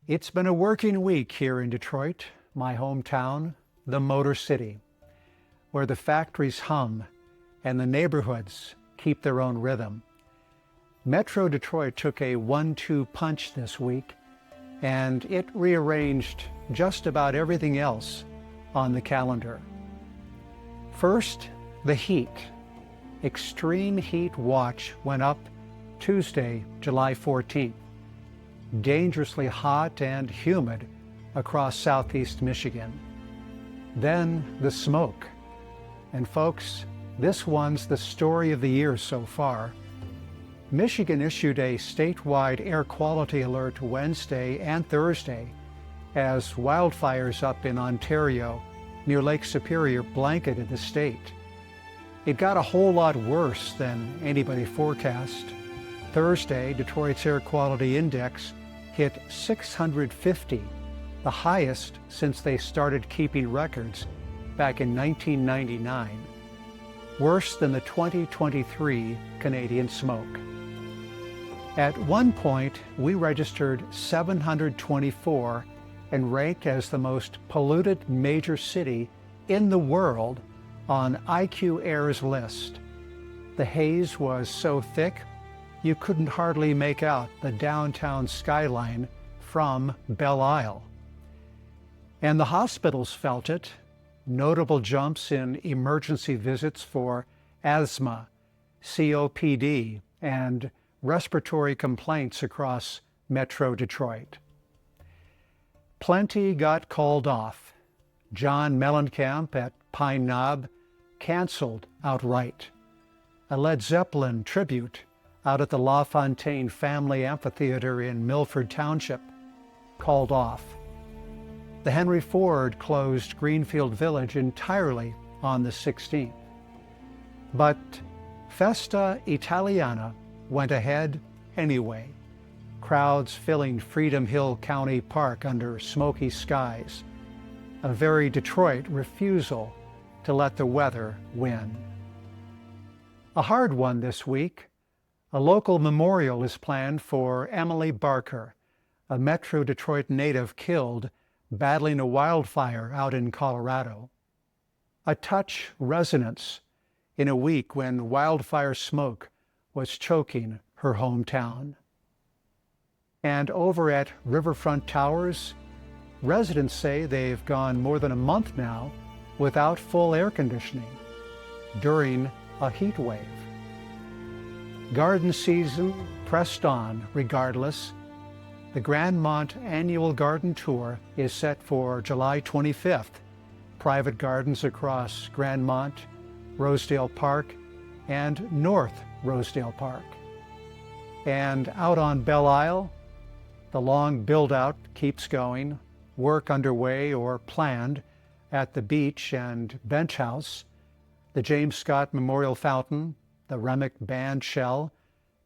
It's been a working week here in Detroit, my hometown, the Motor City, where the factories hum and the neighborhoods keep their own rhythm. Metro Detroit took a 1-2 punch this week, and it rearranged just about everything else on the calendar. First, the heat. Extreme heat watch went up Tuesday, July 14th. Dangerously hot and humid across southeast Michigan. Then the smoke. And folks, this one's the story of the year so far. Michigan issued a statewide air quality alert Wednesday and Thursday as wildfires up in Ontario near Lake Superior blanketed the state. It got a whole lot worse than anybody forecast. Thursday, Detroit's air quality index hit 650, the highest since they started keeping records back in 1999. Worse than the 2023 Canadian smoke. At one point, we registered 724 and ranked as the most polluted major city in the world on IQ Air's list. The haze was so thick, you couldn't hardly make out the downtown skyline from Belle Isle. And the hospitals felt it. Notable jumps in emergency visits for asthma, COPD, and respiratory complaints across Metro Detroit. Plenty got called off. John Mellencamp at Pine Knob canceled outright. A Led Zeppelin tribute out at the LaFontaine Family Amphitheater in Milford Township called off. The Henry Ford closed Greenfield Village entirely on the 16th. But Festa Italiana went ahead anyway. Crowds filling Freedom Hill County Park under smoky skies. A very Detroit refusal to let the weather win. A hard one this week. A local memorial is planned for Emily Barker, a Metro Detroit native killed battling a wildfire out in Colorado. A touch resonance in a week when wildfire smoke was choking her hometown. And over at Riverfront Towers, residents say they've gone more than a month now without full air conditioning during a heat wave. Garden season pressed on regardless. The Grandmont Annual Garden Tour is set for July 25th. Private gardens across Grandmont, Rosedale Park, and North Rosedale Park. And out on Belle Isle, the long build-out keeps going, work underway or planned at the beach and bench house, the James Scott Memorial Fountain, the Remick Band Shell,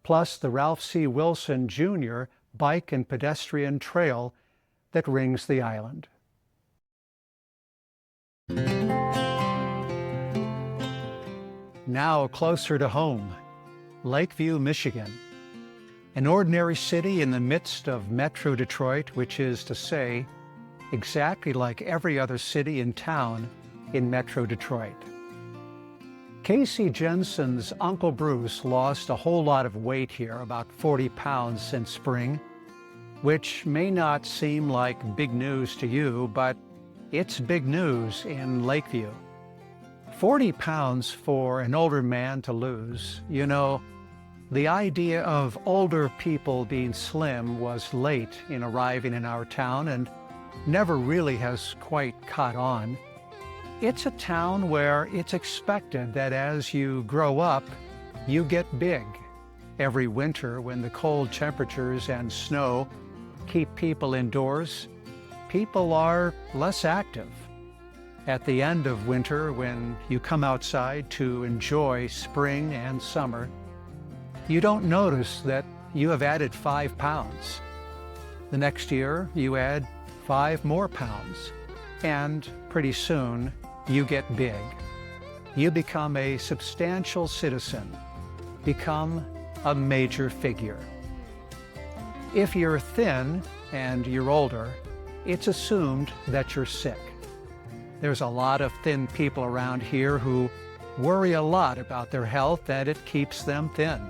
plus the Ralph C. Wilson Jr. bike and pedestrian trail that rings the island. Now closer to home, Lakeview, Michigan. An ordinary city in the midst of Metro Detroit, which is to say, exactly like every other city in town in Metro Detroit. Casey Jensen's Uncle Bruce lost a whole lot of weight here, about 40 pounds since spring, which may not seem like big news to you, but it's big news in Lakeview. 40 pounds for an older man to lose. You know, the idea of older people being slim was late in arriving in our town and never really has quite caught on. It's a town where it's expected that as you grow up, you get big. Every winter, when the cold temperatures and snow keep people indoors, people are less active. At the end of winter, when you come outside to enjoy spring and summer, you don't notice that you have added 5 pounds. The next year, you add 5 more pounds, and pretty soon, you get big. You become a substantial citizen, become a major figure. If you're thin, and you're older, it's assumed that you're sick. There's a lot of thin people around here who worry a lot about their health, and it keeps them thin.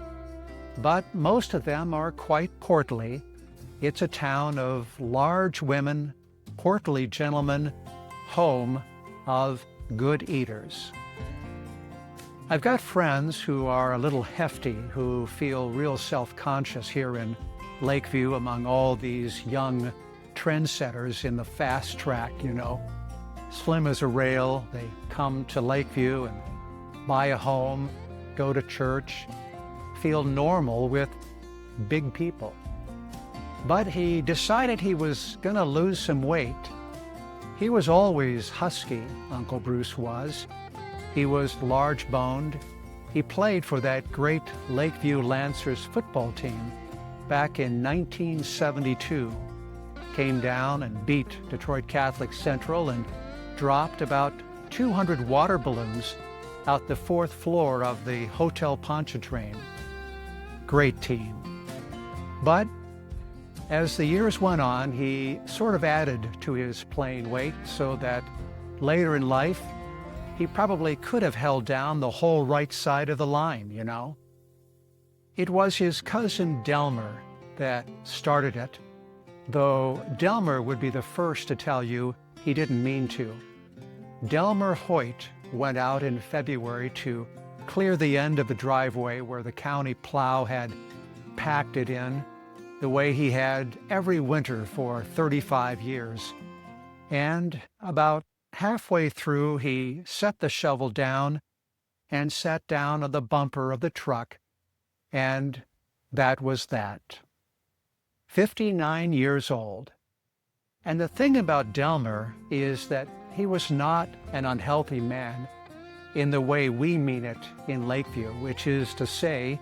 But most of them are quite portly. It's a town of large women, portly gentlemen, home of good eaters. I've got friends who are a little hefty, who feel real self-conscious here in Lakeview among all these young trendsetters in the fast track, you know. Slim as a rail, they come to Lakeview and buy a home, go to church, feel normal with big people. But he decided he was gonna lose some weight. He was always husky, Uncle Bruce was. He was large-boned. He played for that great Lakeview Lancers football team back in 1972. Came down and beat Detroit Catholic Central and dropped about 200 water balloons out the 4th floor of the Hotel Pontchartrain. Great team. But as the years went on, he sort of added to his playing weight so that later in life, he probably could have held down the whole right side of the line, you know. It was his cousin Delmer that started it, though Delmer would be the first to tell you he didn't mean to. Delmer Hoyt went out in February to clear the end of the driveway where the county plow had packed it in, the way he had every winter for 35 years. And about halfway through, he set the shovel down and sat down on the bumper of the truck, and that was that. 59 years old. And the thing about Delmer is that he was not an unhealthy man in the way we mean it in Lakeview, which is to say,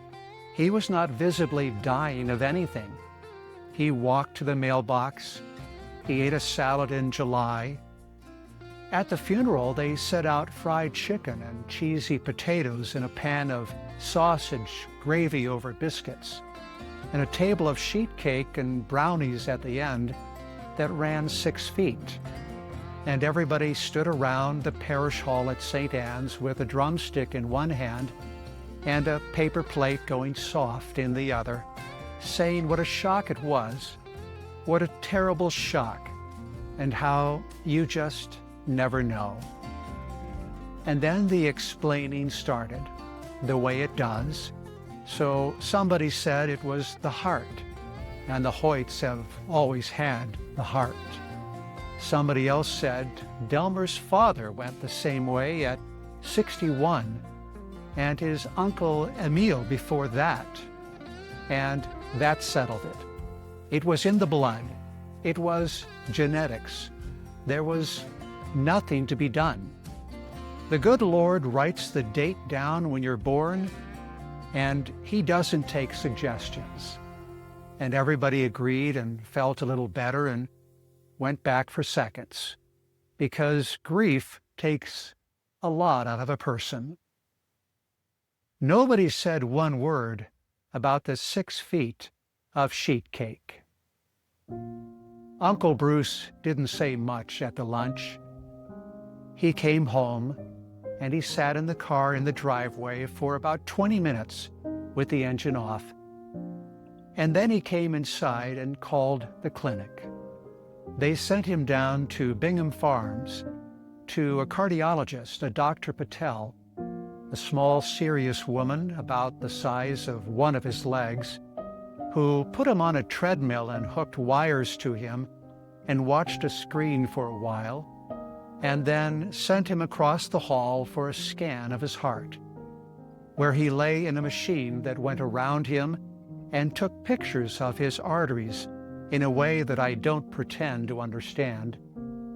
he was not visibly dying of anything. He walked to the mailbox. He ate a salad in July. At the funeral, they set out fried chicken and cheesy potatoes in a pan of sausage gravy over biscuits, and a table of sheet cake and brownies at the end that ran 6 feet. And everybody stood around the parish hall at St. Anne's with a drumstick in one hand and a paper plate going soft in the other, saying what a shock it was, what a terrible shock, and how you just never know. And then the explaining started, the way it does. So somebody said it was the heart, and the Hoyts have always had the heart. Somebody else said Delmer's father went the same way at 61, and his uncle Emile before that. And that settled it. It was in the blood. It was genetics. There was nothing to be done. The good Lord writes the date down when you're born, and he doesn't take suggestions. And everybody agreed and felt a little better and went back for seconds, because grief takes a lot out of a person. Nobody said one word about the 6 feet of sheet cake. Uncle Bruce didn't say much at the lunch. He came home and he sat in the car in the driveway for about 20 minutes with the engine off. And then he came inside and called the clinic. They sent him down to Bingham Farms to a cardiologist, a Dr. Patel, a small, serious woman about the size of one of his legs, who put him on a treadmill and hooked wires to him and watched a screen for a while, and then sent him across the hall for a scan of his heart, where he lay in a machine that went around him and took pictures of his arteries in a way that I don't pretend to understand,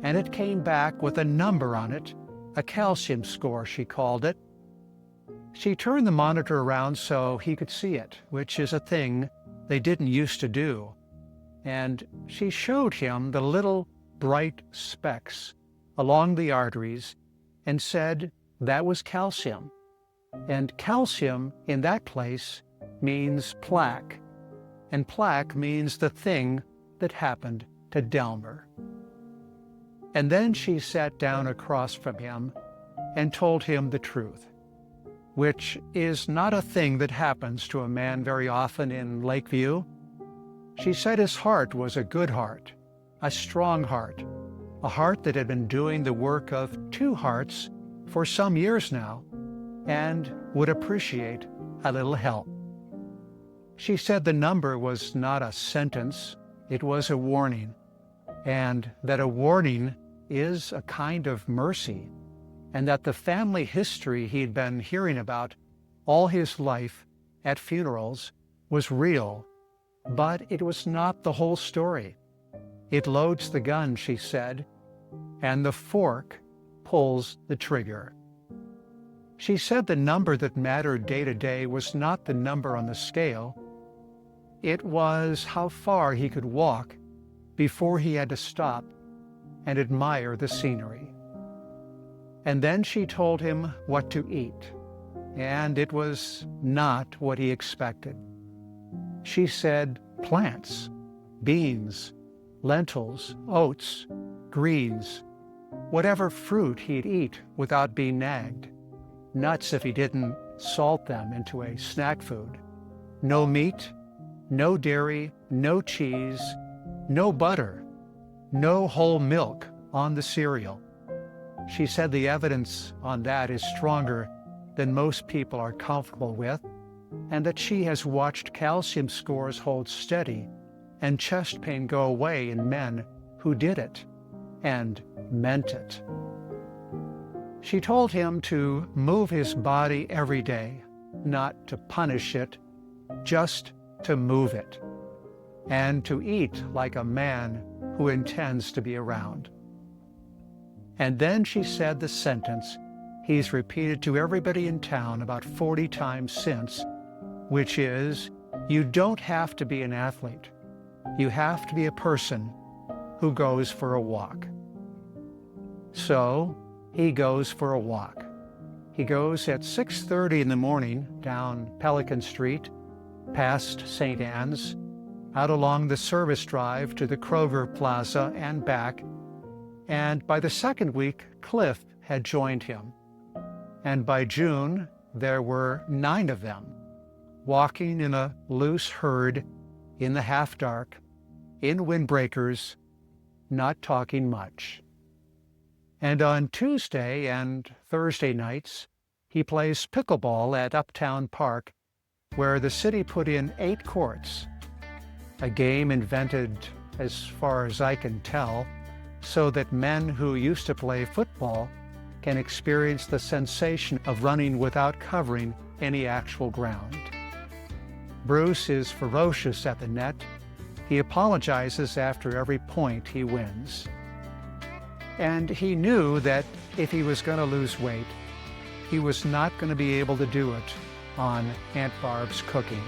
and it came back with a number on it, a calcium score, she called it. She turned the monitor around so he could see it, which is a thing they didn't used to do, and she showed him the little bright specks along the arteries and said that was calcium. And calcium in that place means plaque, and plaque means the thing that happened to Delmer. And then she sat down across from him and told him the truth, which is not a thing that happens to a man very often in Lakeview. She said his heart was a good heart, a strong heart, a heart that had been doing the work of two hearts for some years now and would appreciate a little help. She said the number was not a sentence, it was a warning, and that a warning is a kind of mercy, and that the family history he'd been hearing about all his life at funerals was real, but it was not the whole story. It loads the gun, she said, and the fork pulls the trigger. She said the number that mattered day to day was not the number on the scale. It was how far he could walk before he had to stop and admire the scenery. And then she told him what to eat, and it was not what he expected. She said plants, beans, lentils, oats, greens, whatever fruit he'd eat without being nagged, nuts if he didn't salt them into a snack food, no meat, no dairy, no cheese, no butter, no whole milk on the cereal. She said the evidence on that is stronger than most people are comfortable with, and that she has watched calcium scores hold steady and chest pain go away in men who did it and meant it. She told him to move his body every day, not to punish it, just to move it, and to eat like a man who intends to be around. And then she said the sentence he's repeated to everybody in town about 40 times since, which is, you don't have to be an athlete. You have to be a person who goes for a walk. So he goes for a walk. He goes at 6:30 in the morning down Pelican Street, past St. Anne's, out along the service drive to the Kroger Plaza and back, and by the second week, Cliff had joined him. And by June, there were 9 of them, walking in a loose herd in the half-dark, in windbreakers, not talking much. And on Tuesday and Thursday nights, he plays pickleball at Uptown Park, where the city put in 8 courts, a game invented, as far as I can tell, so that men who used to play football can experience the sensation of running without covering any actual ground. Bruce is ferocious at the net. He apologizes after every point he wins. And he knew that if he was going to lose weight, he was not going to be able to do it on Aunt Barb's cooking.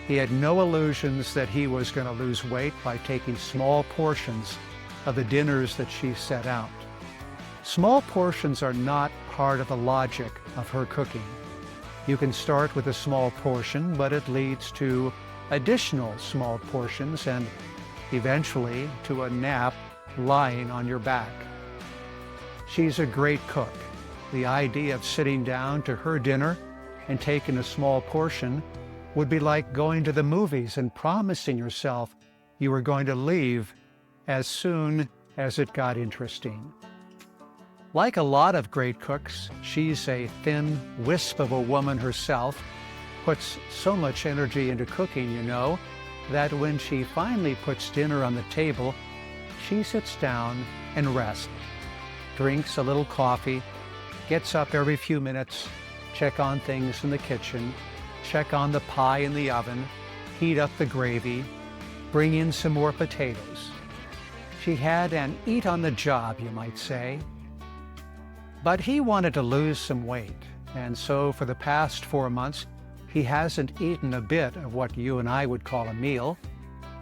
He had no illusions that he was going to lose weight by taking small portions of the dinners that she set out. Small portions are not part of the logic of her cooking. You can start with a small portion, but it leads to additional small portions and eventually to a nap lying on your back. She's a great cook. The idea of sitting down to her dinner and taking a small portion would be like going to the movies and promising yourself you were going to leave as soon as it got interesting. Like a lot of great cooks, she's a thin wisp of a woman herself, puts so much energy into cooking, you know, that when she finally puts dinner on the table, she sits down and rests, drinks a little coffee, gets up every few minutes, check on things in the kitchen, check on the pie in the oven, heat up the gravy, bring in some more potatoes. She had an eat on the job, you might say. But he wanted to lose some weight, and so for the past 4 months, he hasn't eaten a bit of what you and I would call a meal.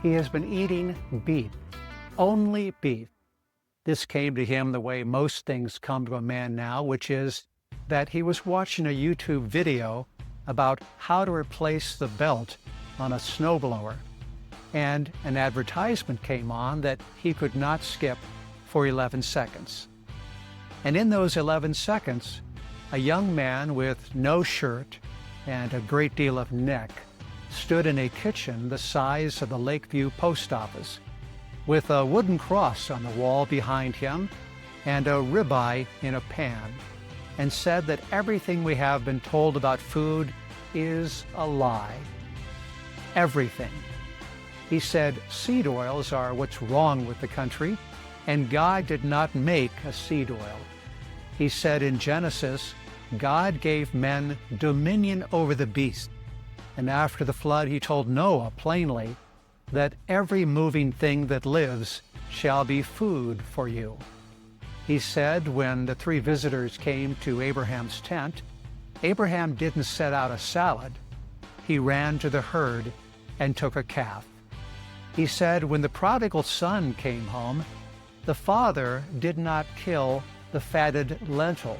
He has been eating beef, only beef. This came to him the way most things come to a man now, which is that he was watching a YouTube video about how to replace the belt on a snowblower. and an advertisement came on that he could not skip for 11 seconds. And in those 11 seconds, a young man with no shirt and a great deal of neck stood in a kitchen the size of the Lakeview post office, with a wooden cross on the wall behind him and a ribeye in a pan, and said that everything we have been told about food is a lie. Everything. He said seed oils are what's wrong with the country, and God did not make a seed oil. He said in Genesis, God gave men dominion over the beast. And after the flood, he told Noah plainly that every moving thing that lives shall be food for you. He said when the 3 visitors came to Abraham's tent, Abraham didn't set out a salad. He ran to the herd and took a calf. He said when the prodigal son came home, the father did not kill the fatted lentil.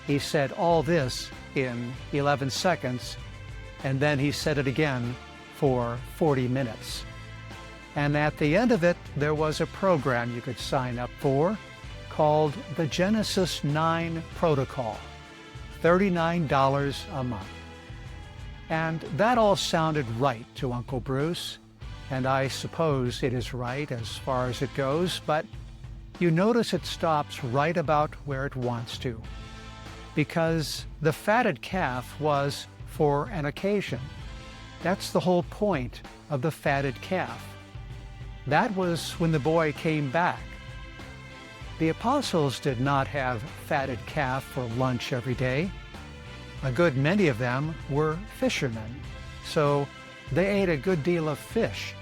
He said all this in 11 seconds, and then he said it again for 40 minutes. And at the end of it, there was a program you could sign up for called the Genesis 9 Protocol, $39 a month. And that all sounded right to Uncle Bruce, and I suppose it is right as far as it goes, but you notice it stops right about where it wants to, because the fatted calf was for an occasion. That's the whole point of the fatted calf. That was when the boy came back. The apostles did not have fatted calf for lunch every day. A good many of them were fishermen, so they ate a good deal of fish.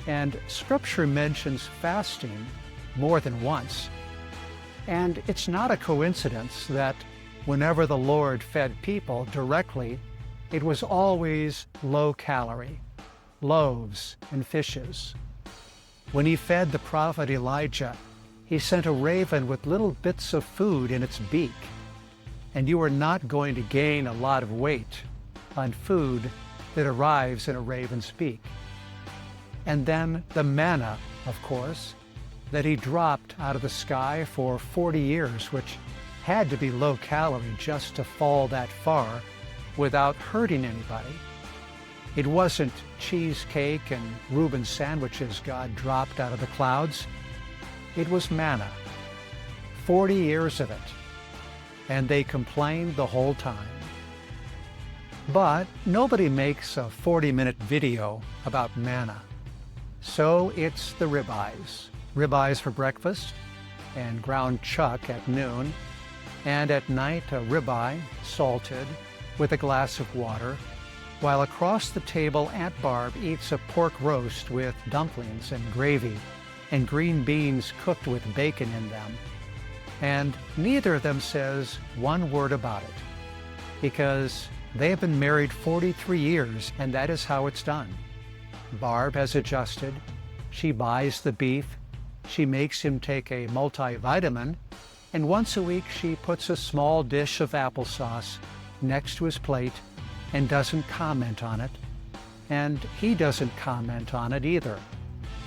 And Scripture mentions fasting more than once. And it's not a coincidence that whenever the Lord fed people directly, it was always low calorie, loaves and fishes. When he fed the prophet Elijah, he sent a raven with little bits of food in its beak. And you are not going to gain a lot of weight on food that arrives in a raven's beak. And then the manna, of course, that he dropped out of the sky for 40 years, which had to be low calorie just to fall that far without hurting anybody. It wasn't cheesecake and Reuben sandwiches God dropped out of the clouds. It was manna. 40 years of it. And they complained the whole time. But nobody makes a 40-minute video about manna. So it's the ribeyes. Ribeyes for breakfast and ground chuck at noon, and at night a ribeye, salted, with a glass of water, while across the table Aunt Barb eats a pork roast with dumplings and gravy and green beans cooked with bacon in them. And neither of them says one word about it, because they have been married 43 years, and that is how it's done. Barb has adjusted. She buys the beef. She makes him take a multivitamin, and once a week she puts a small dish of applesauce next to his plate and doesn't comment on it. And he doesn't comment on it either.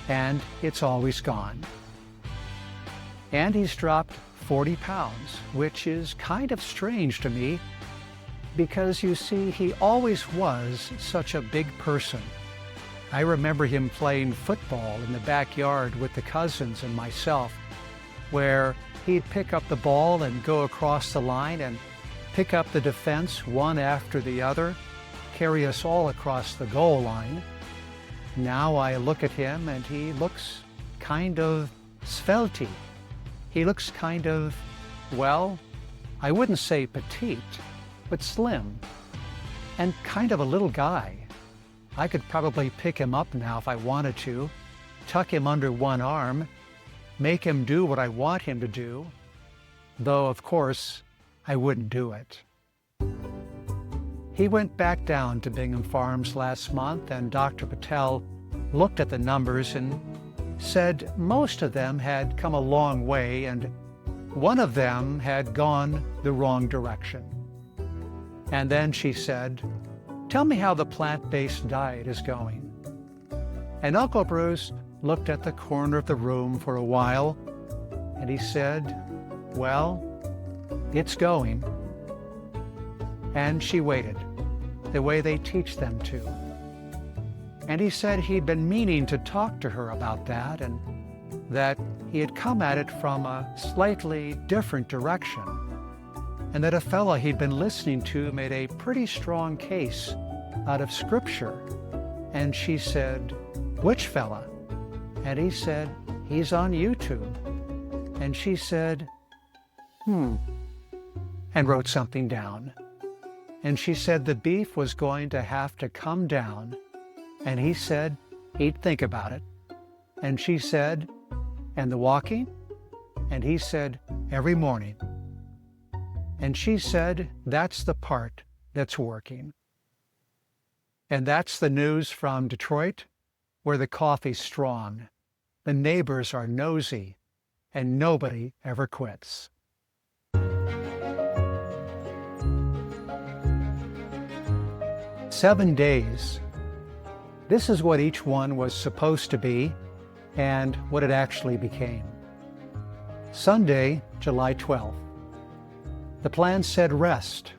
And it's always gone. And he's dropped 40 pounds, which is kind of strange to me, because you see, he always was such a big person. I remember him playing football in the backyard with the cousins and myself, where he'd pick up the ball and go across the line and pick up the defense one after the other, carry us all across the goal line. Now I look at him and he looks kind of svelte. He looks kind of, well, I wouldn't say petite, but slim, and kind of a little guy. I could probably pick him up now if I wanted to, tuck him under one arm, make him do what I want him to do, though of course I wouldn't do it. He went back down to Bingham Farms last month, and Dr. Patel looked at the numbers and said most of them had come a long way and one of them had gone the wrong direction. And then she said, "Tell me how the plant-based diet is going." And Uncle Bruce looked at the corner of the room for a while, and he said, "Well, it's going." And she waited, the way they teach them to. And he said he'd been meaning to talk to her about that, and that he had come at it from a slightly different direction, and that a fella he'd been listening to made a pretty strong case out of Scripture. And she said, "Which fella?" And he said, "He's on YouTube." And she said, and wrote something down. And she said the beef was going to have to come down, and he said he'd think about it. And she said, "And the walking?" And he said, "Every morning." And she said, "That's the part that's working." And that's the news from Detroit, where the coffee's strong, the neighbors are nosy, and nobody ever quits. "7 days. This is what each one was supposed to be and what it actually became. Sunday, July 12th. The plan said rest.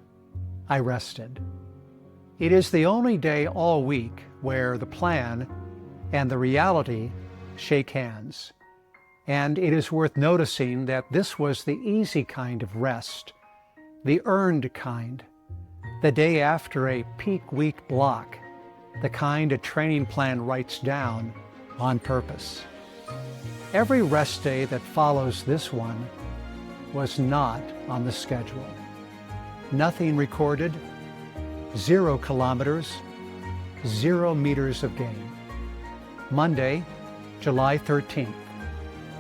I rested. It is the only day all week where the plan and the reality shake hands. And it is worth noticing that this was the easy kind of rest, the earned kind, the day after a peak week block, the kind a training plan writes down on purpose. Every rest day that follows this one was not on the schedule. Nothing recorded, 0 kilometers, 0 meters of gain. Monday, July 13th.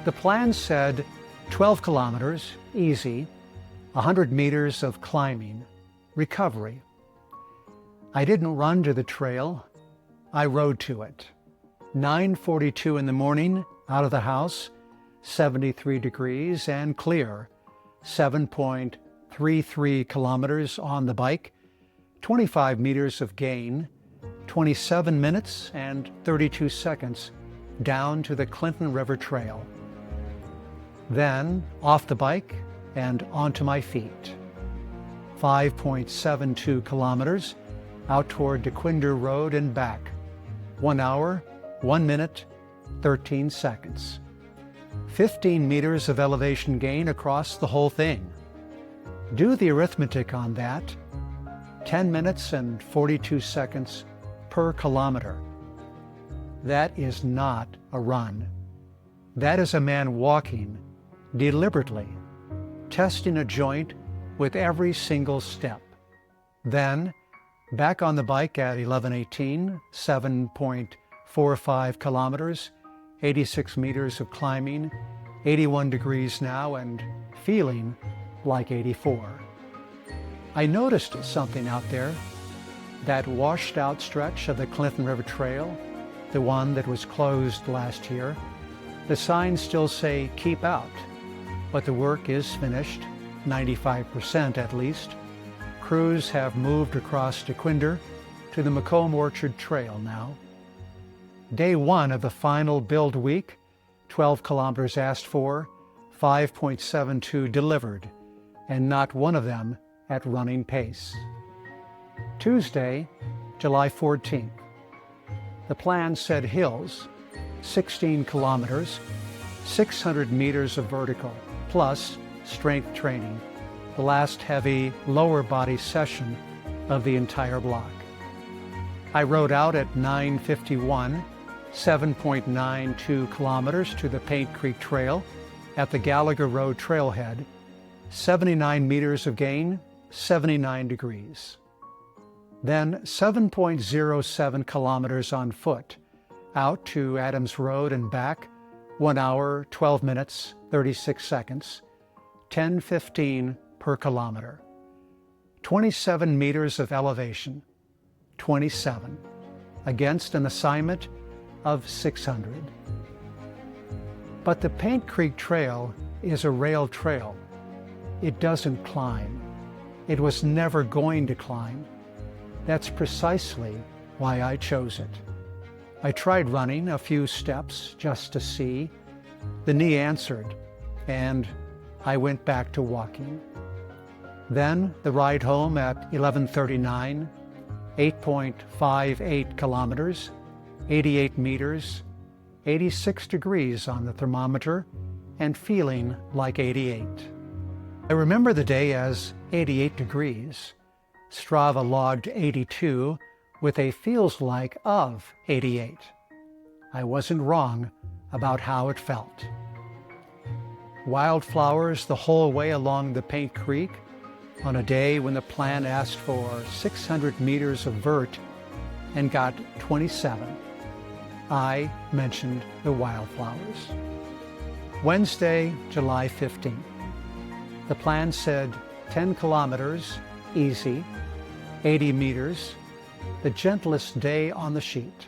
The plan said 12 kilometers, easy, 100 meters of climbing, recovery. I didn't run to the trail, I rode to it. 9:42 in the morning, out of the house, 73 degrees and clear, 7.33 kilometers on the bike, 25 meters of gain, 27 minutes and 32 seconds down to the Clinton River Trail. Then off the bike and onto my feet. 5.72 kilometers out toward DeQuinder Road and back. 1 hour, 1 minute, 13 seconds. 15 meters of elevation gain across the whole thing. Do the arithmetic on that. 10 minutes and 42 seconds per kilometer. That is not a run. That is a man walking deliberately, testing a joint with every single step. Then, back on the bike at 11:18, 7.45 kilometers, 86 meters of climbing, 81 degrees now, and feeling like 84. I noticed something out there. That washed out stretch of the Clinton River Trail, the one that was closed last year, the signs still say keep out, but the work is finished, 95% at least. Crews have moved across DeQuinder to the Macomb Orchard Trail now. Day 1 of the final build week, 12 kilometers asked for, 5.72 delivered, and not one of them at running pace. Tuesday, July 14th. The plan said hills, 16 kilometers, 600 meters of vertical, plus strength training, the last heavy lower body session of the entire block. I rode out at 9:51, 7.92 kilometers to the Paint Creek Trail at the Gallagher Road trailhead, 79 meters of gain, 79 degrees. Then 7.07 kilometers on foot, out to Adams Road and back, 1 hour, 12 minutes, 36 seconds, 10:15 per kilometer. 27 meters of elevation, 27, against an assignment of 600. But the Paint Creek Trail is a rail trail. It doesn't climb. It was never going to climb. That's precisely why I chose it. I tried running a few steps just to see. The knee answered, and I went back to walking. Then the ride home at 11:39, 8.58 kilometers, 88 meters, 86 degrees on the thermometer, and feeling like 88. I remember the day as 88 degrees. Strava logged 82 with a feels like of 88. I wasn't wrong about how it felt. Wildflowers the whole way along the Paint Creek on a day when the plan asked for 600 meters of vert and got 27. I mentioned the wildflowers. Wednesday, July 15th. The plan said 10 kilometers, easy, 80 meters, the gentlest day on the sheet.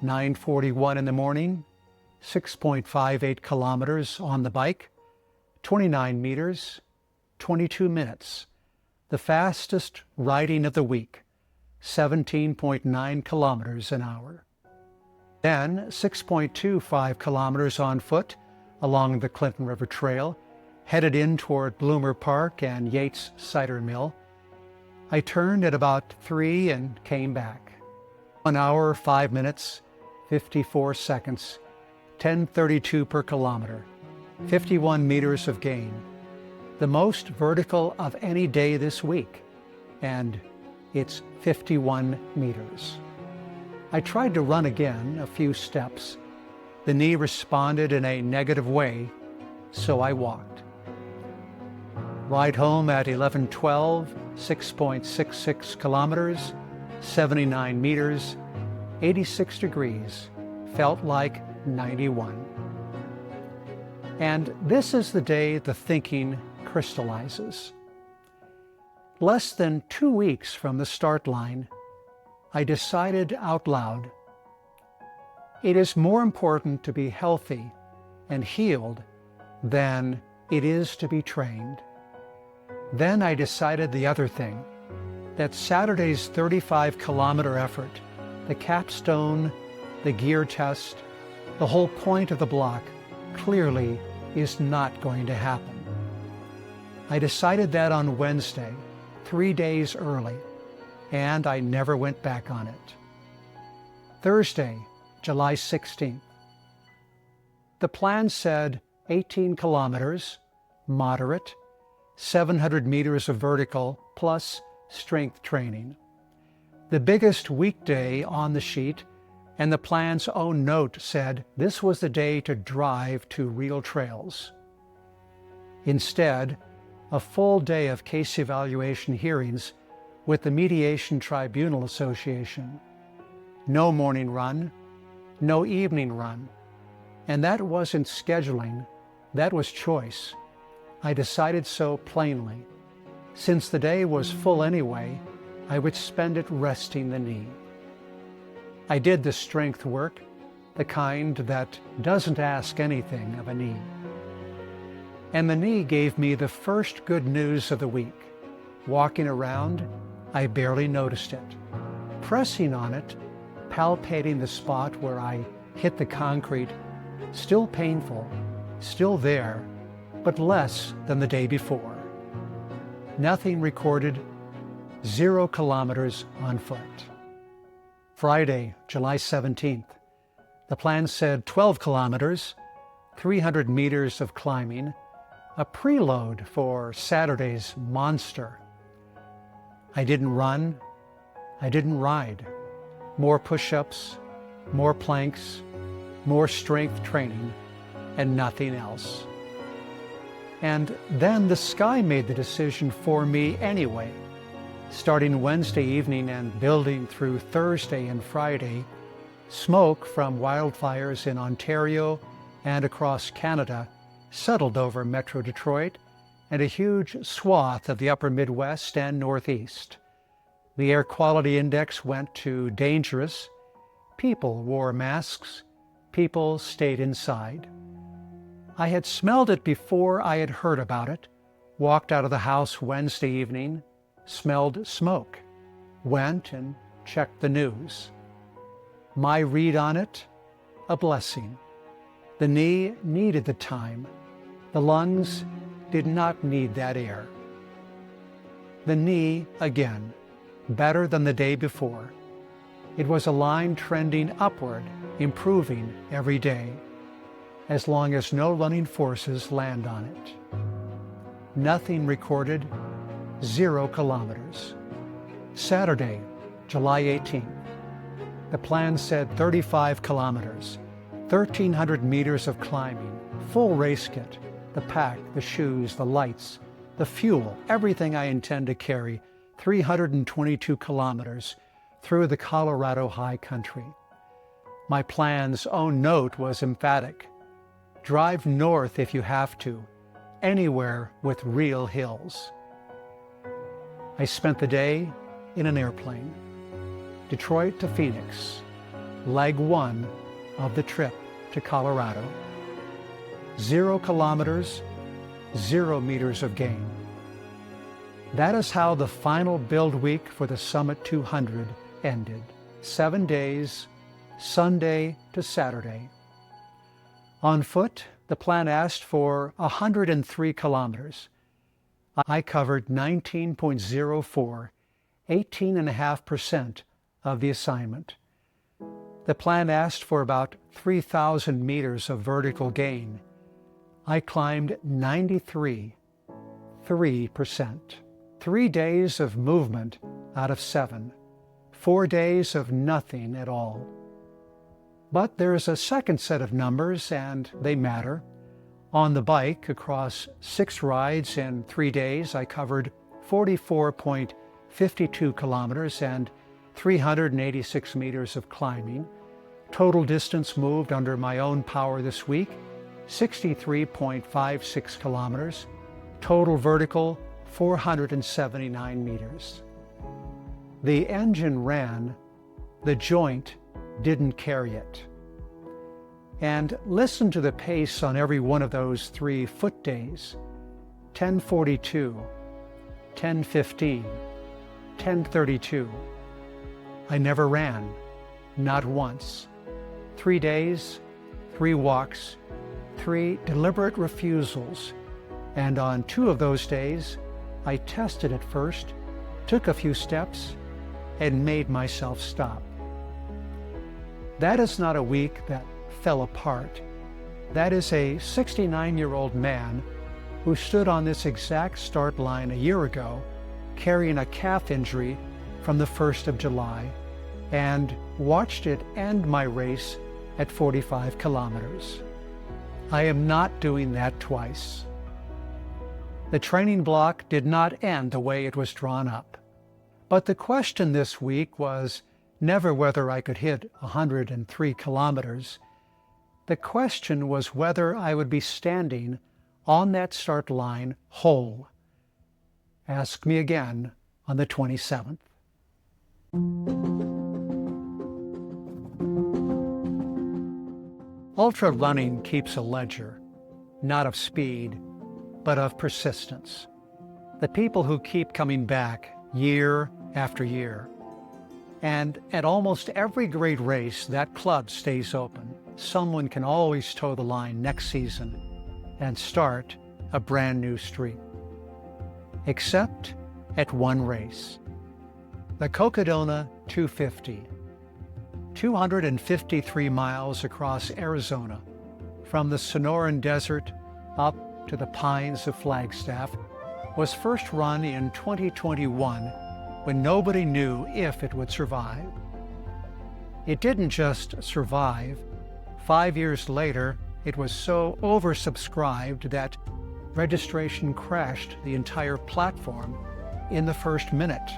9:41 in the morning, 6.58 kilometers on the bike, 29 meters, 22 minutes, the fastest riding of the week, 17.9 kilometers an hour. Then 6.25 kilometers on foot along the Clinton River Trail, headed in toward Bloomer Park and Yates Cider Mill. I turned at about 3 and came back. 1 hour, 5 minutes, 54 seconds, 10:32 per kilometer, 51 meters of gain, the most vertical of any day this week, and it's 51 meters. I tried to run again a few steps. The knee responded in a negative way, so I walked. Ride home at 11:12, 6.66 kilometers, 79 meters, 86 degrees, felt like 91. And this is the day the thinking crystallizes. Less than 2 weeks from the start line, I decided out loud, it is more important to be healthy and healed than it is to be trained. Then I decided the other thing, that Saturday's 35-kilometer effort, the capstone, the gear test, the whole point of the block, clearly is not going to happen. I decided that on Wednesday, 3 days early, and I never went back on it. Thursday, July 16th. The plan said 18 kilometers, moderate, 700 meters of vertical, plus strength training. The biggest weekday on the sheet, and the plan's own note said this was the day to drive to real trails. Instead, a full day of case evaluation hearings with the Mediation Tribunal Association. No morning run, no evening run. And that wasn't scheduling, that was choice. I decided so plainly. Since the day was full anyway, I would spend it resting the knee. I did the strength work, the kind that doesn't ask anything of a knee. And the knee gave me the first good news of the week. Walking around, I barely noticed it. Pressing on it, palpating the spot where I hit the concrete, still painful, still there, but less than the day before. Nothing recorded, 0 kilometers on foot. Friday, July 17th. The plan said 12 kilometers, 300 meters of climbing, a preload for Saturday's monster. I didn't run, I didn't ride. More push-ups, more planks, more strength training, and nothing else. And then the sky made the decision for me anyway. Starting Wednesday evening and building through Thursday and Friday, smoke from wildfires in Ontario and across Canada settled over Metro Detroit and a huge swath of the upper Midwest and Northeast. The air quality index went to dangerous. People wore masks. People stayed inside. I had smelled it before I had heard about it, walked out of the house Wednesday evening, smelled smoke, went and checked the news. My read on it, a blessing. The knee needed the time. The lungs did not need that air. The knee, again, better than the day before. It was a line trending upward, improving every day, as long as no running forces land on it. Nothing recorded, 0 kilometers. Saturday, July 18th. The plan said 35 kilometers, 1,300 meters of climbing, full race kit, the pack, the shoes, the lights, the fuel, everything I intend to carry, 322 kilometers through the Colorado high country. My plan's own note was emphatic. Drive north if you have to, anywhere with real hills. I spent the day in an airplane. Detroit to Phoenix, leg 1 of the trip to Colorado. 0 kilometers, 0 meters of gain. That is how the final build week for the Summit 200 ended. 7 days, Sunday to Saturday. On foot, the plan asked for 103 kilometers. I covered 19.04, 18.5% of the assignment. The plan asked for about 3,000 meters of vertical gain. I climbed 93, 3%. 3 days of movement out of 7. 4 days of nothing at all. But there's a second set of numbers, and they matter. On the bike, across 6 rides in 3 days, I covered 44.52 kilometers and 386 meters of climbing. Total distance moved under my own power this week, 63.56 kilometers. Total vertical, 479 meters. The engine ran, the joint didn't carry it. And listen to the pace on every one of those 3 foot days. 10:42, 10:15, 10:32. I never ran, not once. 3 days, 3 walks, 3 deliberate refusals, and on 2 of those days, I tested it first, took a few steps, and made myself stop. That is not a week that fell apart. That is a 69-year-old man who stood on this exact start line a year ago, carrying a calf injury from the 1st of July, and watched it end my race at 45 kilometers. I am not doing that twice. The training block did not end the way it was drawn up. But the question this week was never whether I could hit 103 kilometers. The question was whether I would be standing on that start line whole. Ask me again on the 27th. Ultra running keeps a ledger, not of speed, but of persistence. The people who keep coming back year after year. And at almost every great race, that club stays open. Someone can always toe the line next season and start a brand new streak. Except at one race. The Cocodona 250. 253 miles across Arizona, from the Sonoran Desert up to the Pines of Flagstaff, was first run in 2021 when nobody knew if it would survive. It didn't just survive. 5 years later, it was so oversubscribed that registration crashed the entire platform in the first minute.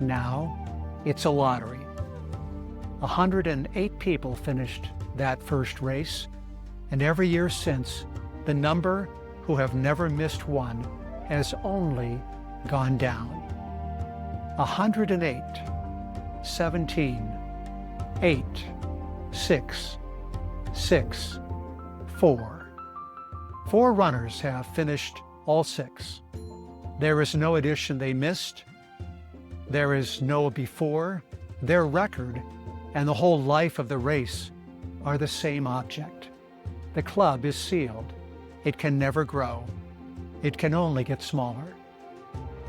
Now, it's a lottery. 108 people finished that first race, and every year since, the number who have never missed one has only gone down. 108, 17, 8, 6, 6, 4. 4 runners have finished all 6. There is no addition they missed. There is no before. Their record and the whole life of the race are the same object. The club is sealed. It can never grow. It can only get smaller.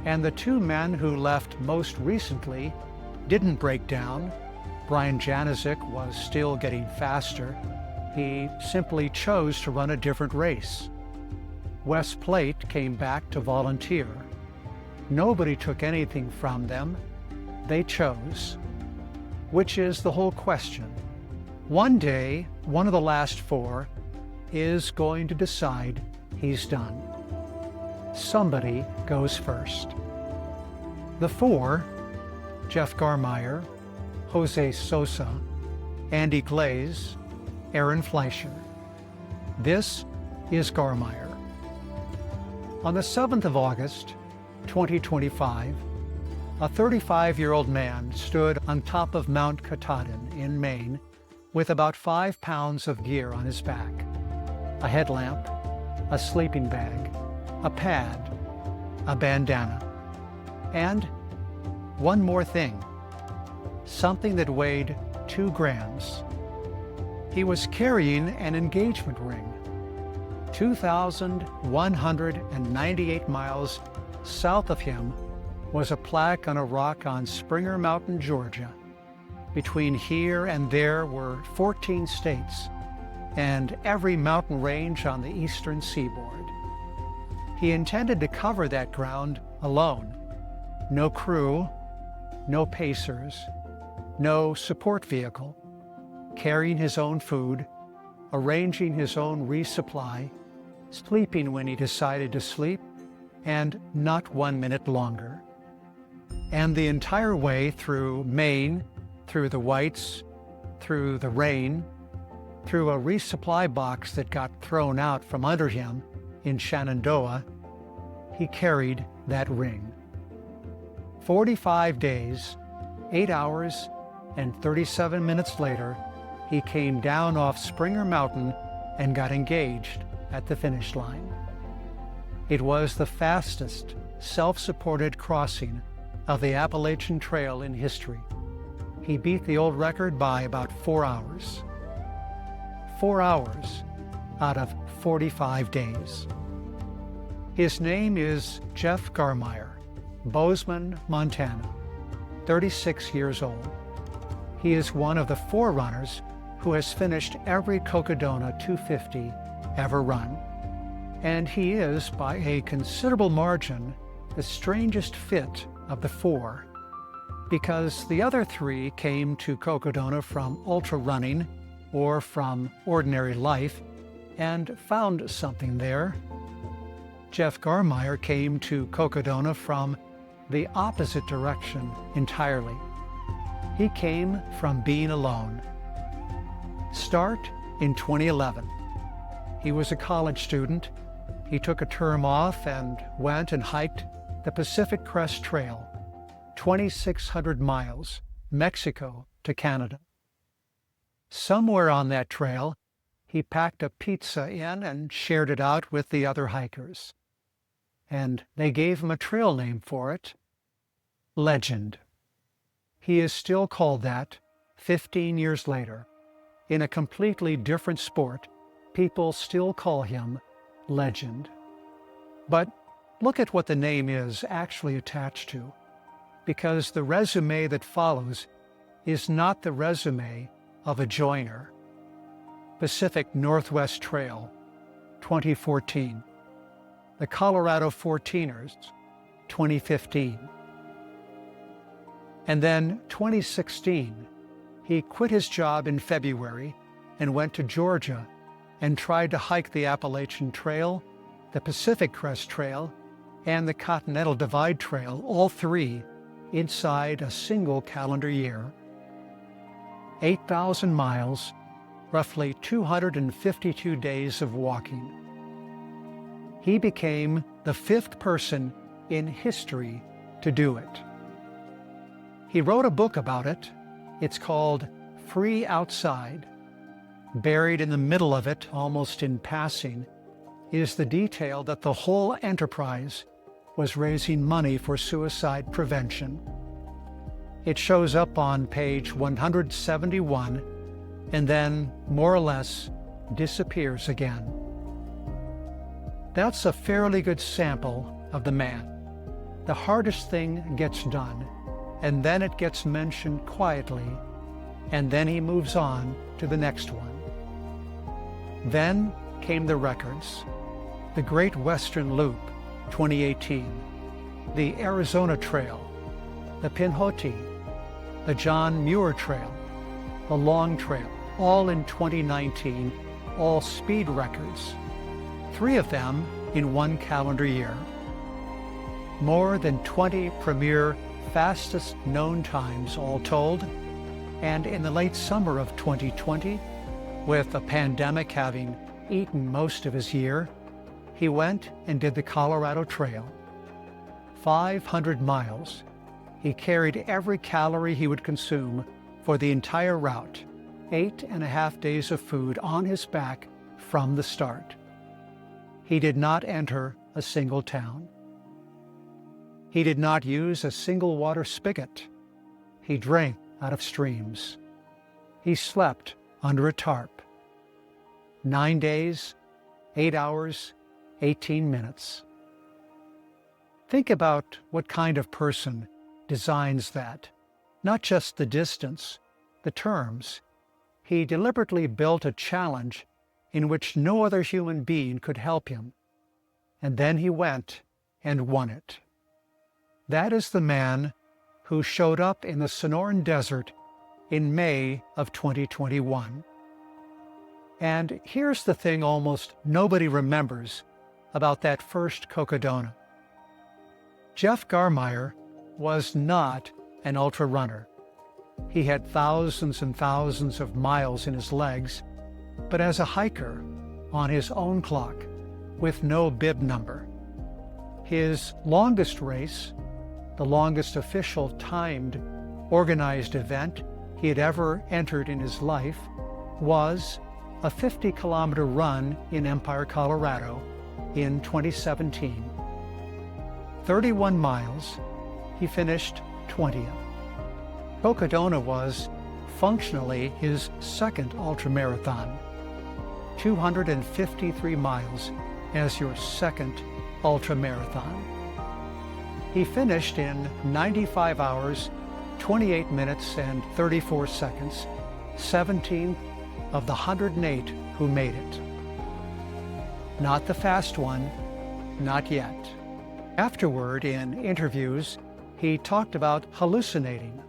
And the two men who left most recently didn't break down. Brian Janicek was still getting faster. He simply chose to run a different race. Wes Plate came back to volunteer. Nobody took anything from them. They chose. Which is the whole question. One day, one of the last four is going to decide he's done. Somebody goes first. The four, Jeff Garmire, Jose Sosa, Andy Glaze, Aaron Fleisher. This is Garmire. On the 7th of August, 2025, a 35-year-old man stood on top of Mount Katahdin in Maine with about 5 pounds of gear on his back, a headlamp, a sleeping bag, a pad, a bandana, and one more thing, something that weighed 2 grams. He was carrying an engagement ring. 2,198 miles south of him was a plaque on a rock on Springer Mountain, Georgia. Between here and there were 14 states and every mountain range on the eastern seaboard. He intended to cover that ground alone. No crew, no pacers, no support vehicle, carrying his own food, arranging his own resupply, sleeping when he decided to sleep, and not 1 minute longer. And the entire way through Maine, through the Whites, through the rain, through a resupply box that got thrown out from under him in Shenandoah, he carried that ring. 45 days, 8 hours, and 37 minutes later, he came down off Springer Mountain and got engaged at the finish line. It was the fastest self-supported crossing of the Appalachian Trail in history. He beat the old record by about 4 hours. 4 hours out of 45 days. His name is Jeff Garmire, Bozeman, Montana, 36 years old. He is one of the 4 runners who has finished every Cocodona 250 ever run. And he is, by a considerable margin, the strangest fit of the 4, because the other 3 came to Cocodona from ultra running or from ordinary life and found something there. Jeff Garmire came to Cocodona from the opposite direction entirely. He came from being alone. Start in 2011. He was a college student. He took a term off and went and hiked the Pacific Crest Trail, 2,600 miles, Mexico to Canada. Somewhere on that trail, he packed a pizza in and shared it out with the other hikers. And they gave him a trail name for it, Legend. He is still called that 15 years later. In a completely different sport, people still call him Legend. But look at what the name is actually attached to, because the resume that follows is not the resume of a joiner. Pacific Northwest Trail, 2014. The Colorado 14ers, 2015. And then 2016, he quit his job in February and went to Georgia and tried to hike the Appalachian Trail, the Pacific Crest Trail, and the Continental Divide Trail, all 3 inside a single calendar year. 8,000 miles, roughly 252 days of walking. He became the 5th person in history to do it. He wrote a book about it. It's called Free Outside. Buried in the middle of it, almost in passing, is the detail that the whole enterprise was raising money for suicide prevention. It shows up on page 171 and then, more or less, disappears again. That's a fairly good sample of the man. The hardest thing gets done, and then it gets mentioned quietly, and then he moves on to the next one. Then came the records. The Great Western Loop, 2018, the Arizona Trail, the Pinhoti, the John Muir Trail, the Long Trail, all in 2019, all speed records, 3 of them in 1 calendar year. More than 20 premier fastest known times all told, and in the late summer of 2020, with the pandemic having eaten most of his year, he went and did the Colorado Trail. 500 miles. He carried every calorie he would consume for the entire route, 8.5 days of food on his back from the start. He did not enter a single town. He did not use a single water spigot. He drank out of streams. He slept under a tarp. 9 days, 8 hours, 18 minutes. Think about what kind of person designs that. Not just the distance, the terms. He deliberately built a challenge in which no other human being could help him. And then he went and won it. That is the man who showed up in the Sonoran Desert in May of 2021. And here's the thing almost nobody remembers about that first Cocodona. Jeff Garmire was not an ultrarunner. He had thousands and thousands of miles in his legs, but as a hiker, on his own clock, with no bib number. His longest race, the longest official timed, organized event he had ever entered in his life, was a 50-kilometer run in Empire, Colorado in 2017. 31 miles, he finished 20th. Cocodona was functionally his second ultramarathon. 253 miles as your second ultramarathon. He finished in 95 hours, 28 minutes and 34 seconds, 17th of the 108 who made it. Not the fast one, not yet. Afterward, in interviews, he talked about hallucinating.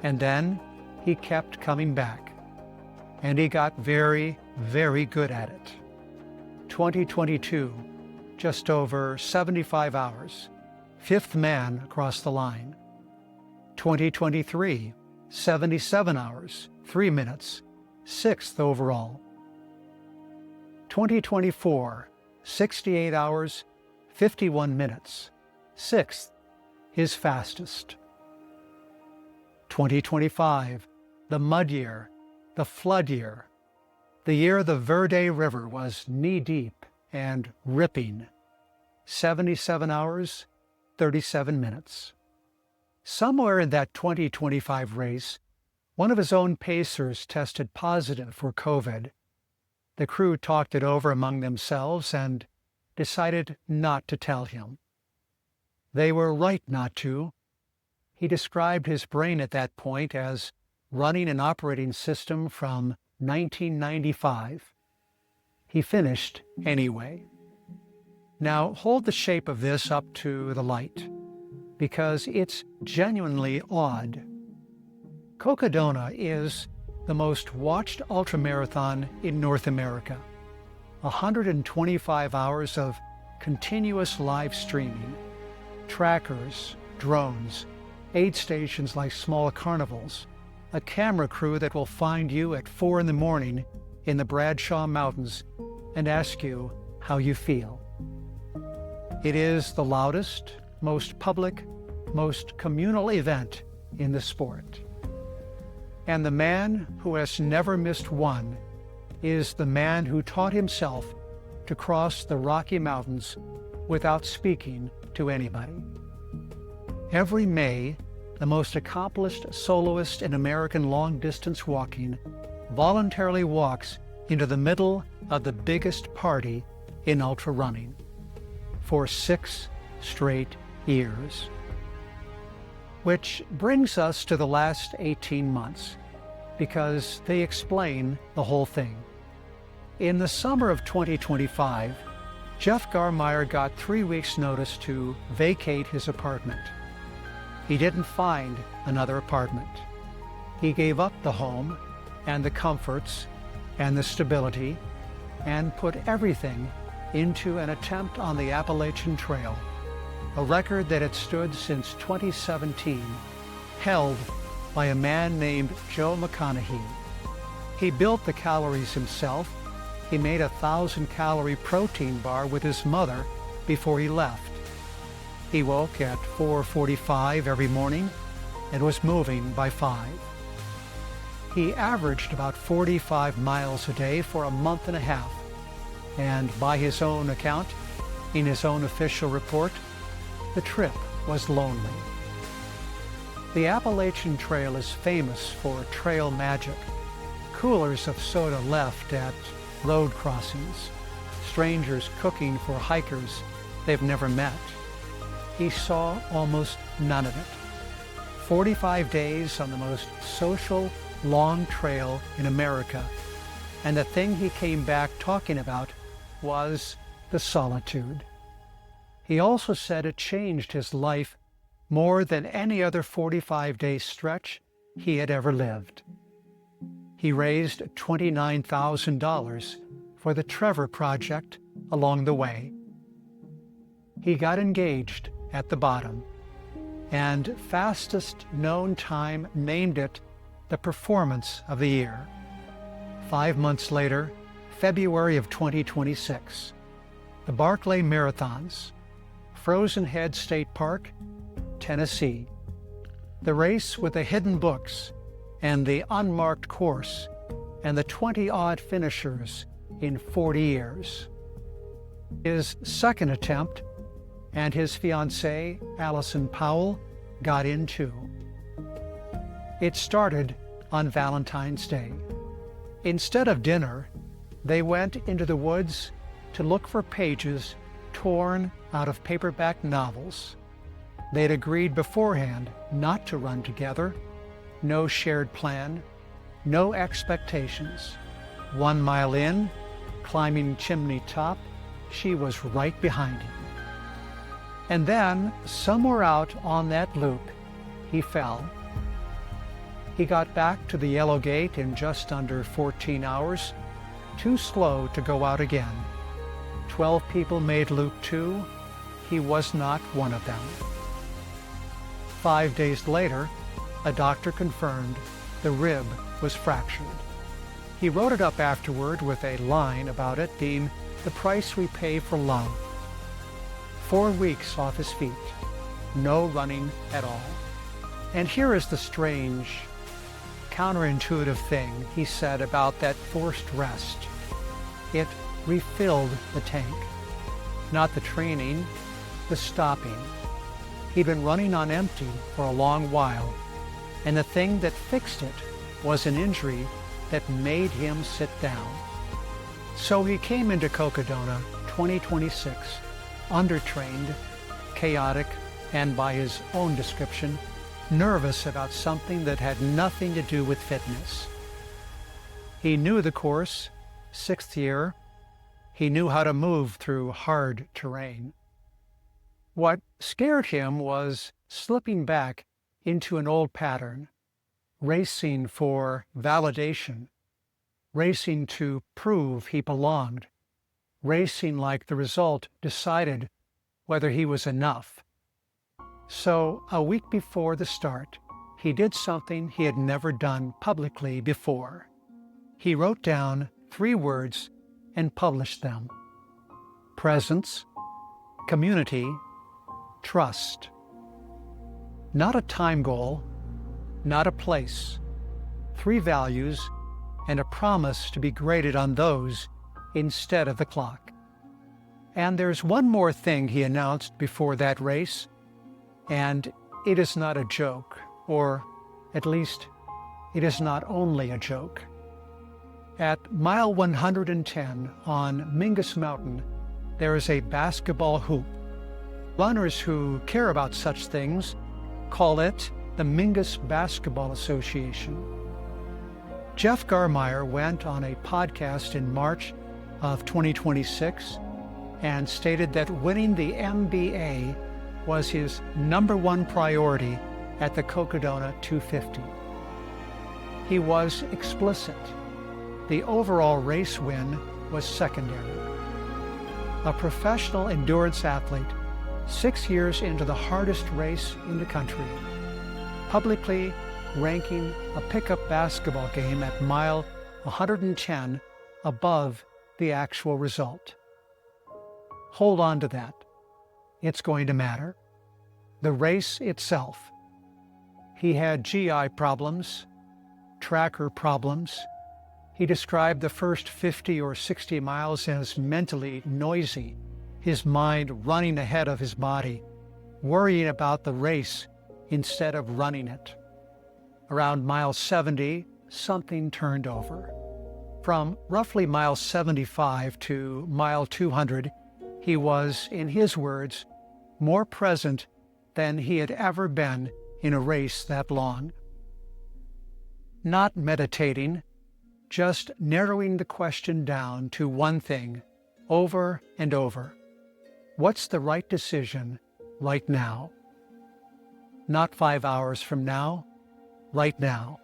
And then he kept coming back. And he got very, very good at it. 2022, just over 75 hours, 5th man across the line. 2023, 77 hours, 3 minutes, 6th overall. 2024, 68 hours, 51 minutes, 6th, his fastest. 2025, the mud year, the flood year, the year the Verde River was knee-deep and ripping. 77 hours, 37 minutes. Somewhere in that 2025 race, one of his own pacers tested positive for COVID. The crew talked it over among themselves and decided not to tell him. They were right not to. He described his brain at that point as running an operating system from 1995. He finished anyway. Now hold the shape of this up to the light, because it's genuinely odd. Cocodona is the most watched ultramarathon in North America. 125 hours of continuous live streaming, trackers, drones, aid stations like small carnivals, a camera crew that will find you at 4 in the morning in the Bradshaw Mountains and ask you how you feel. It is the loudest, most public, most communal event in the sport. And the man who has never missed one is the man who taught himself to cross the Rocky Mountains without speaking to anybody. Every May, the most accomplished soloist in American long-distance walking, voluntarily walks into the middle of the biggest party in ultra running for 6 straight years. Which brings us to the last 18 months, because they explain the whole thing. In the summer of 2025, Jeff Garmire got 3 weeks' notice to vacate his apartment. He didn't find another apartment. He gave up the home and the comforts and the stability and put everything into an attempt on the Appalachian Trail, a record that had stood since 2017, held by a man named Joe McConaughey. He built the calories himself. He made a 1,000-calorie protein bar with his mother before he left. He woke at 4:45 every morning and was moving by 5. He averaged about 45 miles a day for a month and a half, and by his own account, in his own official report, the trip was lonely. The Appalachian Trail is famous for trail magic. Coolers of soda left at road crossings, strangers cooking for hikers they've never met. He saw almost none of it. 45 days on the most social, long trail in America, and the thing he came back talking about was the solitude. He also said it changed his life more than any other 45-day stretch he had ever lived. He raised $29,000 for the Trevor Project along the way. He got engaged at the bottom, and fastest known time named it the performance of the year. 5 months later, February of 2026, the Barkley Marathons, Frozen Head State Park, Tennessee. The race with the hidden books and the unmarked course and the 20-odd finishers in 40 years. His second attempt, and his fiancée, Allison Powell, got in too. It started on Valentine's Day. Instead of dinner, they went into the woods to look for pages torn out of paperback novels. They'd agreed beforehand not to run together, no shared plan, no expectations. 1 mile in, climbing chimney top, she was right behind him. And then, somewhere out on that loop, he fell. He got back to the Yellow Gate in just under 14 hours, too slow to go out again. 12 people made Loop 2. He was not one of them. 5 days later, a doctor confirmed the rib was fractured. He wrote it up afterward with a line about it being the price we pay for love. 4 weeks off his feet, no running at all. And here is the strange, counterintuitive thing he said about that forced rest. It refilled the tank. Not the training, the stopping. He'd been running on empty for a long while, and the thing that fixed it was an injury that made him sit down. So he came into Cocodona 2026, undertrained, chaotic, and by his own description, nervous about something that had nothing to do with fitness. He knew the course, 6th year. He knew how to move through hard terrain. What scared him was slipping back into an old pattern, racing for validation, racing to prove he belonged, racing like the result decided whether he was enough. So a week before the start, he did something he had never done publicly before. He wrote down 3 words and published them: presence, community, trust. Not a time goal, not a place. 3 values and a promise to be graded on those instead of the clock. And there's one more thing he announced before that race, and it is not a joke. or at least it is not only a joke. At mile 110 on Mingus Mountain, there is a basketball hoop. Runners who care about such things call it the Mingus Basketball Association. Jeff Garmire went on a podcast in March of 2026 and stated that winning the MBA was his #1 priority at the Cocodona 250. He was explicit. The overall race win was secondary. A professional endurance athlete, 6 years into the hardest race in the country, publicly ranking a pickup basketball game at mile 110 above the actual result. Hold on to that. It's going to matter. The race itself. He had GI problems, tracker problems. He described the first 50 or 60 miles as mentally noisy, his mind running ahead of his body, worrying about the race instead of running it. Around mile 70, something turned over. From roughly mile 75 to mile 200, he was, in his words, more present than he had ever been in a race that long. Not meditating, just narrowing the question down to one thing, over and over. What's the right decision right now? Not 5 hours from now, right now.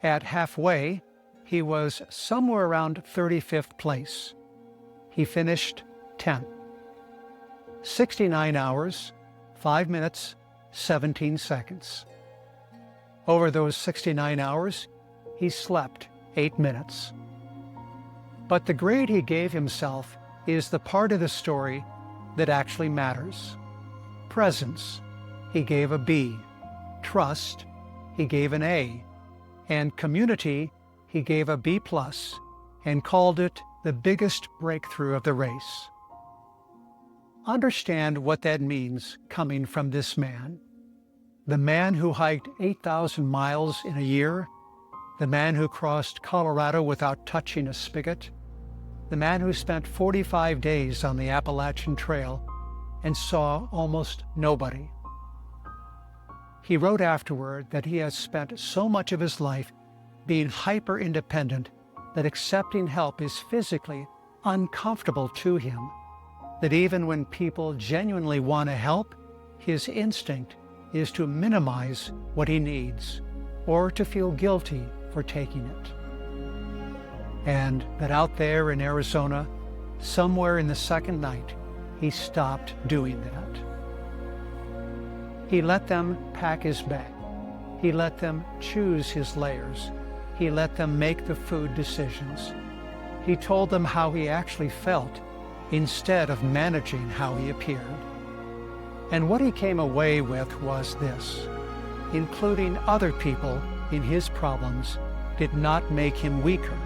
At halfway, he was somewhere around 35th place. He finished 10th. 69 hours, 5 minutes, 17 seconds. Over those 69 hours, he slept 8 minutes. But the grade he gave himself is the part of the story that actually matters. Presence, he gave a B. Trust, he gave an A. And community, he gave a B+, and called it the biggest breakthrough of the race. Understand what that means coming from this man. The man who hiked 8,000 miles in a year, the man who crossed Colorado without touching a spigot, the man who spent 45 days on the Appalachian Trail and saw almost nobody. He wrote afterward that he has spent so much of his life being hyper-independent that accepting help is physically uncomfortable to him, that even when people genuinely want to help, his instinct is to minimize what he needs or to feel guilty for taking it. And that out there in Arizona, somewhere in the second night, he stopped doing that. He let them pack his bag. He let them choose his layers. He let them make the food decisions. He told them how he actually felt instead of managing how he appeared. And what he came away with was this: including other people in his problems did not make him weaker.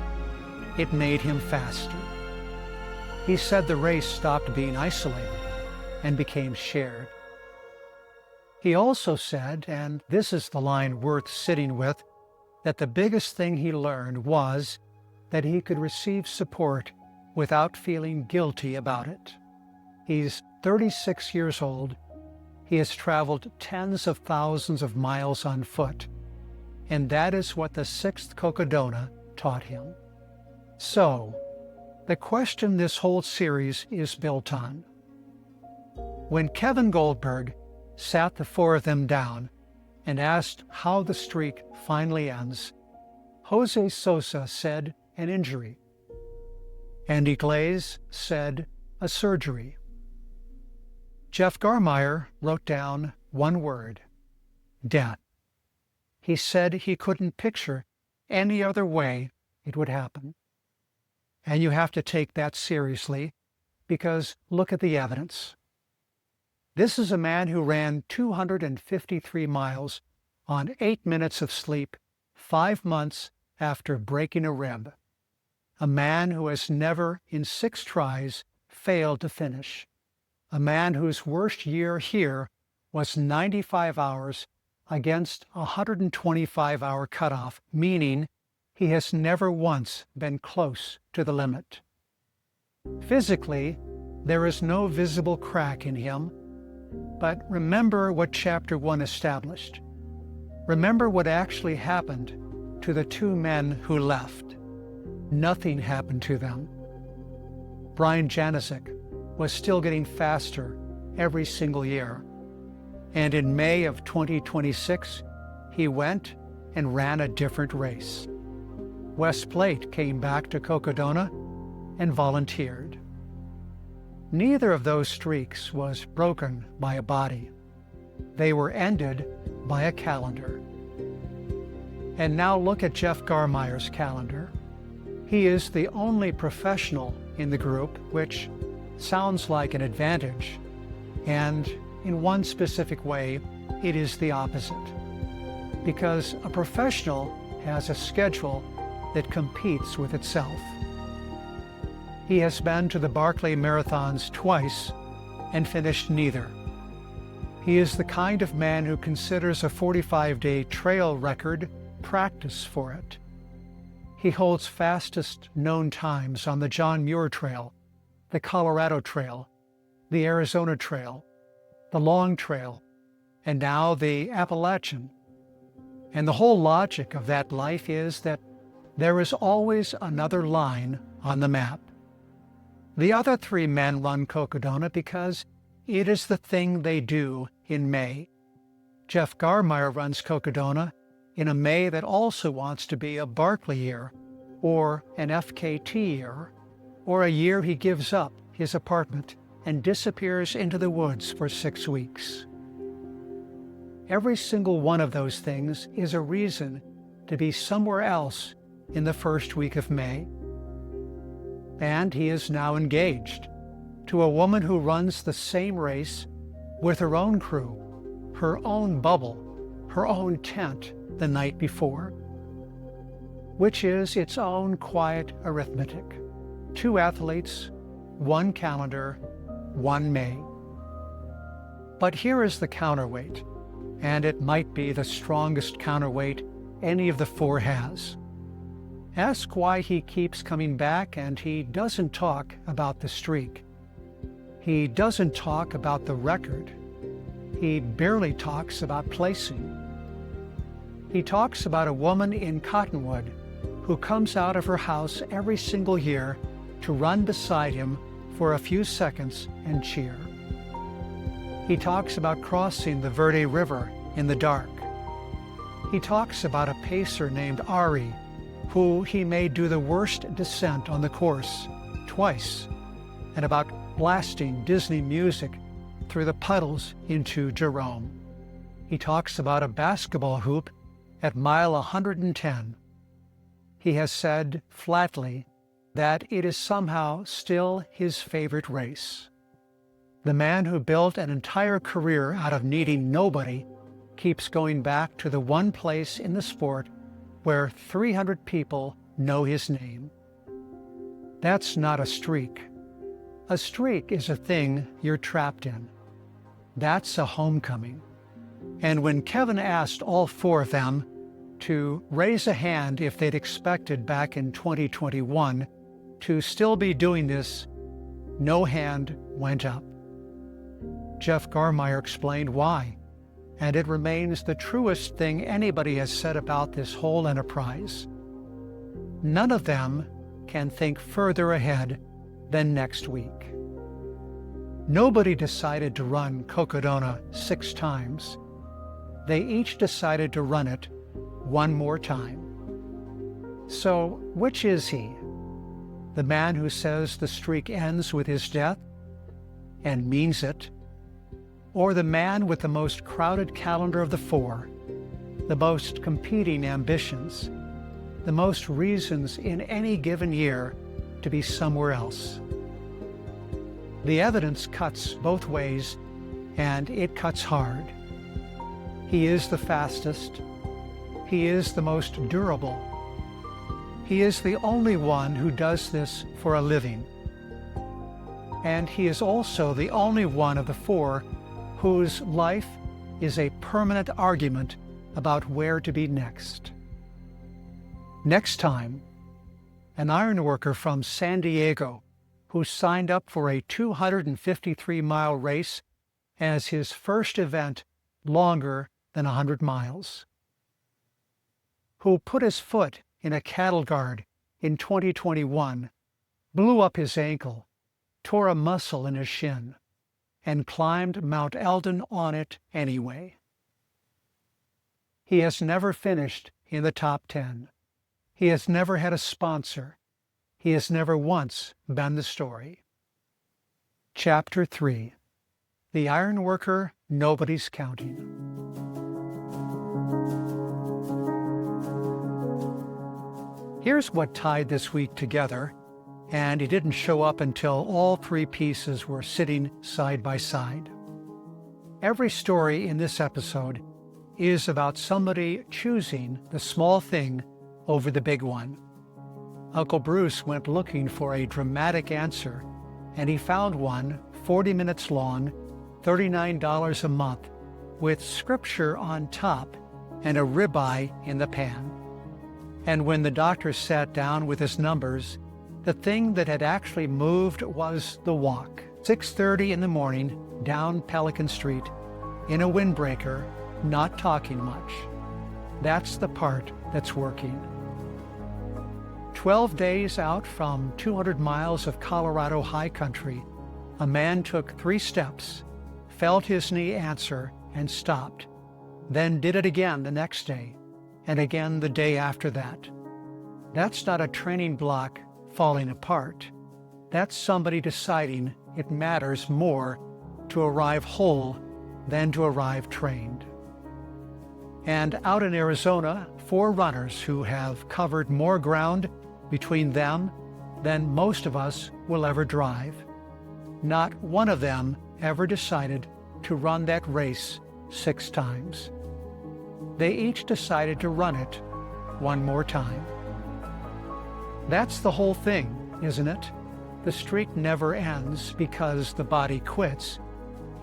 It made him faster. He said the race stopped being isolated and became shared. He also said, and this is the line worth sitting with, that the biggest thing he learned was that he could receive support without feeling guilty about it. He's 36 years old. He has traveled tens of thousands of miles on foot, and that is what the 6th Cocodona taught him. So, the question this whole series is built on. When Kevin Goldberg sat the four of them down and asked how the streak finally ends, Jose Sosa said an injury. Andy Glaze said a surgery. Jeff Garmire wrote down one word: death. He said he couldn't picture any other way it would happen. And you have to take that seriously, because look at the evidence. This is a man who ran 253 miles on 8 minutes of sleep 5 months after breaking a rib. A man who has never, in 6 tries, failed to finish. A man whose worst year here was 95 hours against a 125-hour cutoff, meaning he has never once been close to the limit. Physically, there is no visible crack in him, but remember what Chapter 1 established. Remember what actually happened to the two men who left. Nothing happened to them. Brian Janicek was still getting faster every single year. And in May of 2026, he went and ran a different race. Wes Plate came back to Cocodona and volunteered. Neither of those streaks was broken by a body. They were ended by a calendar. And now look at Jeff Garmire's calendar. He is the only professional in the group, which sounds like an advantage, and in one specific way, it is the opposite. Because a professional has a schedule that competes with itself. He has been to the Barkley Marathons twice and finished neither. He is the kind of man who considers a 45-day trail record practice for it. He holds fastest known times on the John Muir Trail, the Colorado Trail, the Arizona Trail, the Long Trail, and now the Appalachian. And the whole logic of that life is that there is always another line on the map. The other three men run Cocodona because it is the thing they do in May. Jeff Garmire runs Cocodona in a May that also wants to be a Barkley year, or an FKT year, or a year he gives up his apartment and disappears into the woods for 6 weeks. Every single one of those things is a reason to be somewhere else in the first week of May. And he is now engaged to a woman who runs the same race with her own crew, her own bubble, her own tent the night before, which is its own quiet arithmetic. 2 athletes, 1 calendar, 1 May. But here is the counterweight, and it might be the strongest counterweight any of the 4 has. Ask why he keeps coming back, and he doesn't talk about the streak. He doesn't talk about the record. He barely talks about placing. He talks about a woman in Cottonwood who comes out of her house every single year to run beside him for a few seconds and cheer. He talks about crossing the Verde River in the dark. He talks about a pacer named Ari, who he made do the worst descent on the course twice, and about blasting Disney music through the puddles into Jerome. He talks about a basketball hoop at mile 110. He has said flatly that it is somehow still his favorite race. The man who built an entire career out of needing nobody keeps going back to the one place in the sport where 300 people know his name. That's not a streak. A streak is a thing you're trapped in. That's a homecoming. And when Kevin asked all 4 of them to raise a hand if they'd expected back in 2021 to still be doing this, no hand went up. Jeff Garmire explained why, and it remains the truest thing anybody has said about this whole enterprise. None of them can think further ahead than next week. Nobody decided to run Cocodona 6 times. They each decided to run it 1 more time. So, which is he? The man who says the streak ends with his death and means it? Or the man with the most crowded calendar of the 4, the most competing ambitions, the most reasons in any given year to be somewhere else? The evidence cuts both ways, and it cuts hard. He is the fastest. He is the most durable. He is the only one who does this for a living. And he is also the only one of the 4 whose life is a permanent argument about where to be next. Next time, an ironworker from San Diego who signed up for a 253-mile race as his first event longer than 100 miles, who put his foot in a cattle guard in 2021, blew up his ankle, tore a muscle in his shin, and climbed Mount Eldon on it anyway. He has never finished in the top 10. He has never had a sponsor. He has never once been the story. Chapter 3. The Ironworker Nobody's Counting. Here's what tied this week together, and it didn't show up until all three pieces were sitting side by side. Every story in this episode is about somebody choosing the small thing over the big one. Uncle Bruce went looking for a dramatic answer, and he found one 40 minutes long, $39 a month, with scripture on top and a ribeye in the pan. And when the doctor sat down with his numbers, the thing that had actually moved was the walk. 6:30 in the morning, down Pelican Street, in a windbreaker, not talking much. That's the part that's working. 12 days out from 200 miles of Colorado high country, a man took 3 steps, felt his knee answer, and stopped. Then did it again the next day, and again the day after that. That's not a training block falling apart. That's somebody deciding it matters more to arrive whole than to arrive trained. And out in Arizona, 4 runners who have covered more ground between them than most of us will ever drive. Not one of them ever decided to run that race 6 times. They each decided to run it one more time. That's the whole thing, isn't it? The streak never ends because the body quits.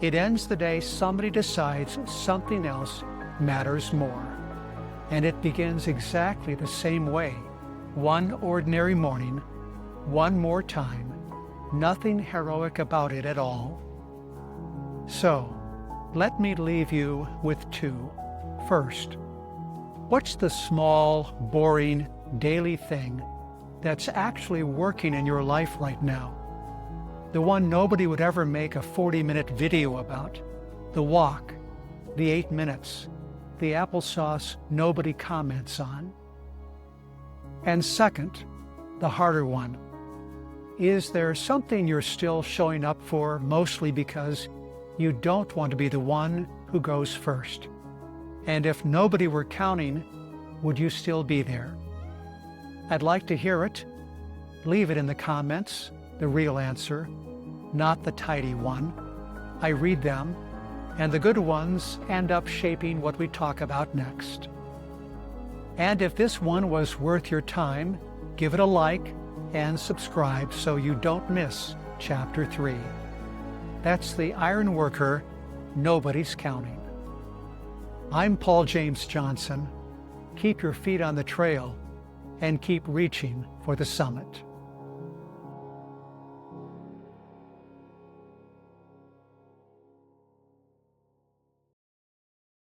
It ends the day somebody decides something else matters more. And it begins exactly the same way. One ordinary morning, one more time, nothing heroic about it at all. So, let me leave you with 2. First, what's the small, boring, daily thing that's actually working in your life right now? The one nobody would ever make a 40-minute video about. The walk, the 8 minutes, the applesauce nobody comments on. And second, the harder one, is there something you're still showing up for mostly because you don't want to be the one who goes first? And if nobody were counting, would you still be there? I'd like to hear it. Leave it in the comments, the real answer, not the tidy one. I read them, and the good ones end up shaping what we talk about next. And if this one was worth your time, give it a like and subscribe so you don't miss Chapter 3. That's the Ironworker Nobody's Counting. I'm Paul James Johnson. Keep your feet on the trail and keep reaching for the summit.